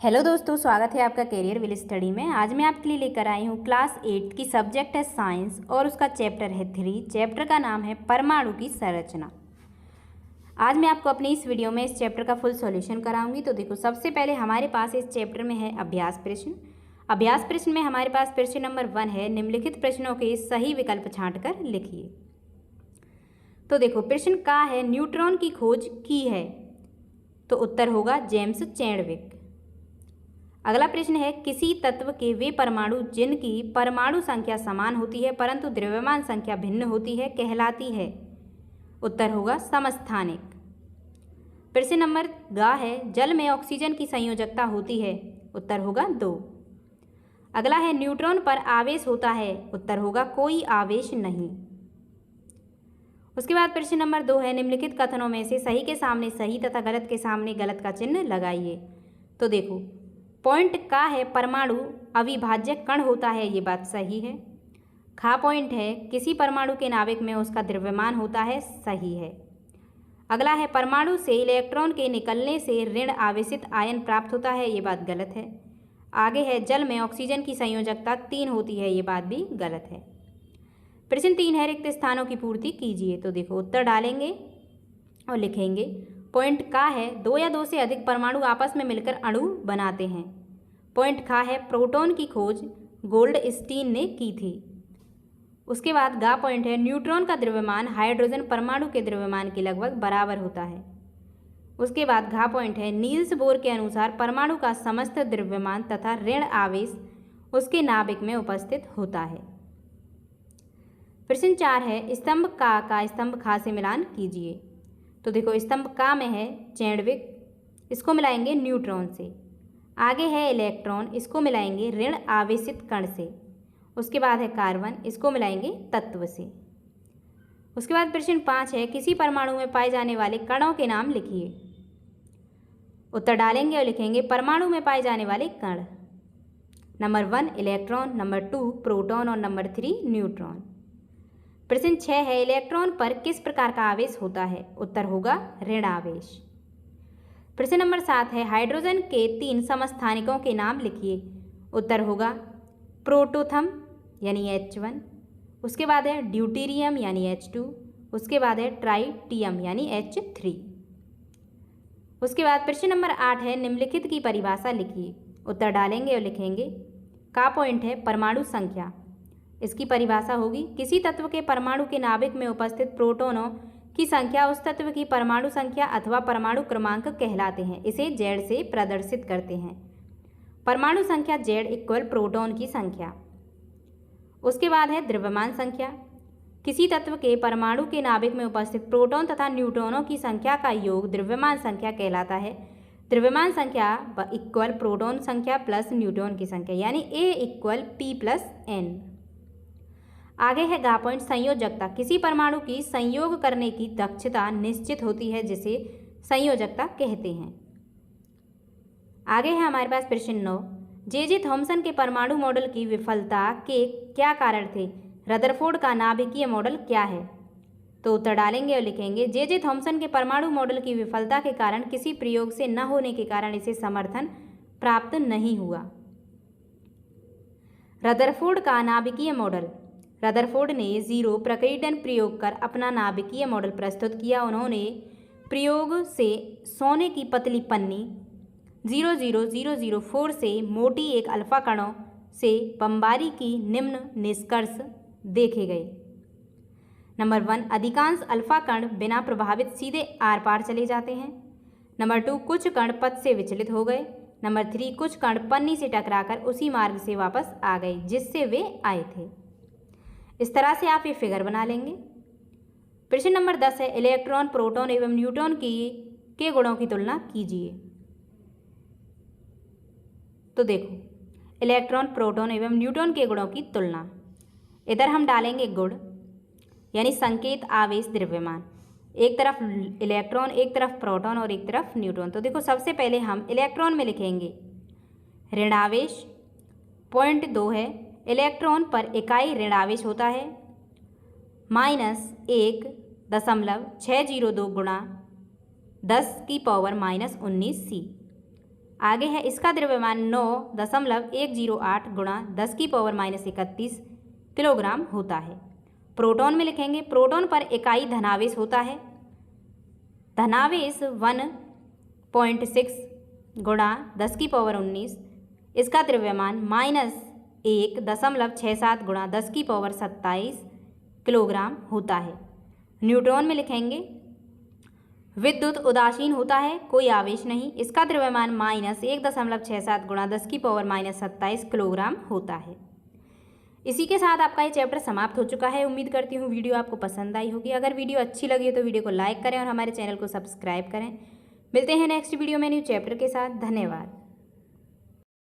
Hello दोस्तों, स्वागत है आपका करियर विल स्टडी में। आज मैं आपके लिए लेकर आई हूँ क्लास 8 की सब्जेक्ट है साइंस और उसका चैप्टर है 3। चैप्टर का नाम है परमाणु की संरचना। आज मैं आपको अपनी इस वीडियो में इस चैप्टर का फुल सॉल्यूशन कराऊंगी। तो देखो, सबसे पहले हमारे पास इस चैप्टर में है अभ्यास प्रश्न। अभ्यास प्रश्न में हमारे पास प्रश्न नंबर 1 है, निम्नलिखित प्रश्नों के सही विकल्प छाँट कर लिखिए। तो देखो, प्रश्न का है न्यूट्रॉन की खोज की है, तो उत्तर होगा जेम्स चैडविक। अगला प्रश्न है, किसी तत्व के वे परमाणु जिनकी परमाणु संख्या समान होती है परंतु द्रव्यमान संख्या भिन्न होती है कहलाती है। उत्तर होगा समस्थानिक। प्रश्न नंबर ग है, जल में ऑक्सीजन की संयोजकता होती है। उत्तर होगा 2। अगला है, न्यूट्रॉन पर आवेश होता है। उत्तर होगा कोई आवेश नहीं। उसके बाद प्रश्न नंबर 2 है, निम्नलिखित कथनों में से सही के सामने सही तथा गलत के सामने गलत का चिन्ह लगाइए। तो देखो, पॉइंट का है परमाणु अविभाज्य कण होता है, ये बात सही है। खा पॉइंट है, किसी परमाणु के नाभिक में उसका द्रव्यमान होता है, सही है। अगला है, परमाणु से इलेक्ट्रॉन के निकलने से ऋण आवेशित आयन प्राप्त होता है, ये बात गलत है। आगे है, जल में ऑक्सीजन की संयोजकता 3 होती है, ये बात भी गलत है। प्रश्न 3 है, रिक्त स्थानों की पूर्ति कीजिए। तो देखो, उत्तर डालेंगे और लिखेंगे। पॉइंट का है, 2 या 2 से अधिक परमाणु आपस में मिलकर अणु बनाते हैं। पॉइंट खा है, प्रोटॉन की खोज गोल्डस्टीन ने की थी। उसके बाद गा पॉइंट है, न्यूट्रॉन का द्रव्यमान हाइड्रोजन परमाणु के द्रव्यमान के लगभग बराबर होता है। उसके बाद घा पॉइंट है, नील्स बोर के अनुसार परमाणु का समस्त द्रव्यमान तथा ऋण आवेश उसके नाभिक में उपस्थित होता है। प्रश्न 4 है, स्तंभ का स्तंभ खा से मिलान कीजिए। तो देखो, स्तंभ का में है चैडविक, इसको मिलाएंगे न्यूट्रॉन से। आगे है इलेक्ट्रॉन, इसको मिलाएंगे ऋण आवेशित कण से। उसके बाद है कार्बन, इसको मिलाएंगे तत्व से। उसके बाद प्रश्न 5 है, किसी परमाणु में पाए जाने वाले कणों के नाम लिखिए। उत्तर डालेंगे और लिखेंगे परमाणु में पाए जाने वाले कण। नंबर 1 इलेक्ट्रॉन, नंबर 2 प्रोटॉन और नंबर 3 न्यूट्रॉन। प्रश्न 6 है, इलेक्ट्रॉन पर किस प्रकार का आवेश होता है। उत्तर होगा ऋण आवेश। प्रश्न नंबर 7 है, हाइड्रोजन के 3 समस्थानिकों के नाम लिखिए। उत्तर होगा प्रोटोथम यानी H1, उसके बाद है ड्यूटेरियम यानी H2, उसके बाद है ट्राइटियम यानी H3। उसके बाद प्रश्न नंबर 8 है, निम्नलिखित की परिभाषा लिखिए। उत्तर डालेंगे और लिखेंगे। का पॉइंट है परमाणु संख्या, इसकी परिभाषा होगी किसी तत्व के परमाणु के नाभिक में उपस्थित प्रोटॉनों की संख्या उस तत्व की परमाणु संख्या अथवा परमाणु क्रमांक कहलाते हैं। इसे Z से प्रदर्शित करते हैं। परमाणु संख्या Z इक्वल प्रोटॉन की संख्या। उसके बाद है द्रव्यमान संख्या, किसी तत्व के परमाणु के नाभिक में उपस्थित प्रोटॉन तथा न्यूट्रॉनों की संख्या का योग द्रव्यमान संख्या कहलाता है। द्रव्यमान संख्या इक्वल प्रोटॉन संख्या प्लस न्यूट्रॉन की संख्या, यानी A इक्वल P+N। आगे है गा पॉइंट संयोजकता, किसी परमाणु की संयोग करने की दक्षता निश्चित होती है, जिसे संयोजकता कहते हैं। आगे है हमारे पास प्रश्न 9, जे थॉमसन के परमाणु मॉडल की विफलता के क्या कारण थे। रदरफोर्ड का नाभिकीय मॉडल क्या है। तो उत्तर डालेंगे और लिखेंगे, जे थॉमसन के परमाणु मॉडल की विफलता के कारण किसी प्रयोग से न होने के कारण इसे समर्थन प्राप्त नहीं हुआ। रदरफोर्ड का नाभिकीय मॉडल, रदरफोर्ड ने 0 प्रकीर्णन प्रयोग कर अपना नाभिकीय मॉडल प्रस्तुत किया। उन्होंने प्रयोग से सोने की पतली पन्नी 00004 से मोटी एक अल्फा कणों से बमबारी की निम्न निष्कर्ष देखे गए। नंबर 1, अधिकांश अल्फा कण बिना प्रभावित सीधे आर पार चले जाते हैं। नंबर 2, कुछ कण पथ से विचलित हो गए। नंबर 3, कुछ कण पन्नी से टकराकर उसी मार्ग से वापस आ गए जिससे वे आए थे। इस तरह से आप ये फिगर बना लेंगे। प्रश्न नंबर 10 है, इलेक्ट्रॉन प्रोटॉन एवं न्यूट्रॉन के गुणों की तुलना कीजिए। तो देखो, इलेक्ट्रॉन प्रोटॉन एवं न्यूट्रॉन के गुणों की तुलना, इधर हम डालेंगे गुण यानी संकेत आवेश द्रव्यमान। एक तरफ इलेक्ट्रॉन, एक तरफ प्रोटॉन और एक तरफ न्यूट्रॉन। तो देखो, सबसे पहले हम इलेक्ट्रॉन में लिखेंगे ऋणावेश। पॉइंट 2 है, इलेक्ट्रॉन पर इकाई ऋणावेश होता है -1.602 गुणा 10⁻⁻19c। आगे है इसका द्रव्यमान 9.108 गुणा 10⁻31 किलोग्राम होता है। प्रोटॉन में लिखेंगे, प्रोटॉन पर इकाई धनावेश होता है। धनावेश 1.6 गुणा 10⁻19, इसका द्रव्यमान -1.67 गुणा 10⁻27 किलोग्राम होता है। न्यूट्रॉन में लिखेंगे, विद्युत उदासीन होता है, कोई आवेश नहीं, इसका द्रव्यमान -1.67 गुणा 10⁻27 किलोग्राम होता है। इसी के साथ आपका ये चैप्टर समाप्त हो चुका है। उम्मीद करती हूँ वीडियो आपको पसंद आई होगी। अगर वीडियो अच्छी लगी तो वीडियो को लाइक करें और हमारे चैनल को सब्सक्राइब करें। मिलते हैं नेक्स्ट वीडियो में न्यू चैप्टर के साथ। धन्यवाद।